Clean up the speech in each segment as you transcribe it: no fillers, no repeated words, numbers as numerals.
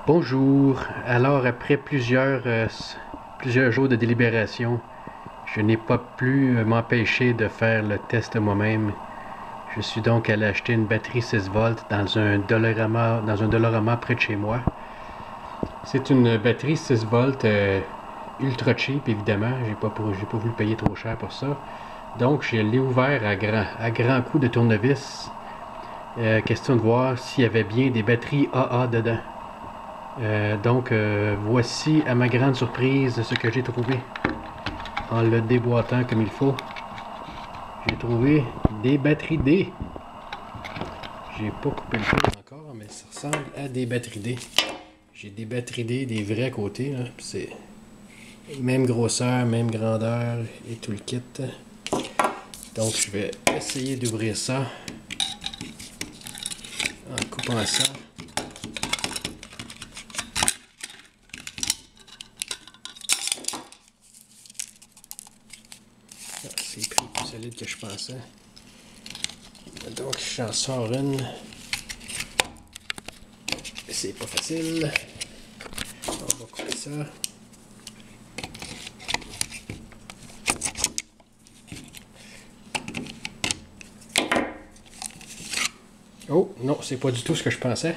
Bonjour. Alors, après plusieurs jours de délibération, je n'ai pas pu m'empêcher de faire le test moi-même. Je suis donc allé acheter une batterie 6 volts dans un Dollarama près de chez moi. C'est une batterie 6 volts ultra cheap, évidemment. J'ai pas voulu payer trop cher pour ça. Donc, je l'ai ouvert à grands coups de tournevis. Question de voir s'il y avait bien des batteries AA dedans. Voici à ma grande surprise ce que j'ai trouvé. En le déboîtant comme il faut, j'ai trouvé des batteries D. J'ai pas coupé le fil encore, mais ça ressemble à des batteries D. J'ai des batteries D, des vrais côtés. C'est même grosseur, même grandeur et tout le kit. Donc je vais essayer d'ouvrir ça en coupant ça. C'est plus solide que je pensais. Donc j'en sors une. C'est pas facile. On va couper ça. Oh non, c'est pas du tout ce que je pensais.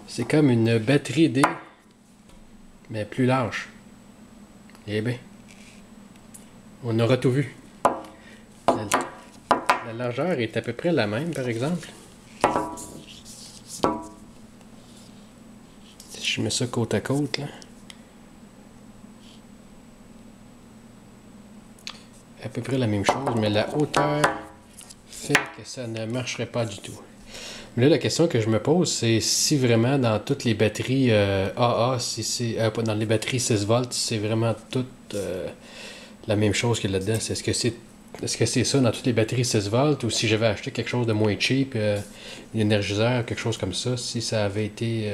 C'est comme une batterie D, mais plus large. Eh bien, on aura tout vu. La largeur est à peu près la même, par exemple. Si je mets ça côte à côte, là. À peu près la même chose, mais la hauteur fait que ça ne marcherait pas du tout. Mais là, la question que je me pose, c'est si vraiment dans toutes les batteries AA, si c'est dans les batteries 6 volts, c'est vraiment toute la même chose que là-dedans. Est-ce que c'est ça dans toutes les batteries 6 volts, ou si j'avais acheté quelque chose de moins cheap, un énergiseur, quelque chose comme ça, si ça avait été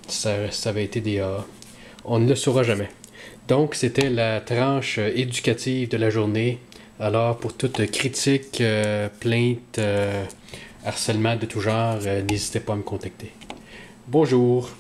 ça avait été des AA. On ne le saura jamais. Donc, c'était la tranche éducative de la journée. Alors, pour toute critique, plainte, harcèlement de tout genre, n'hésitez pas à me contacter. Bonjour!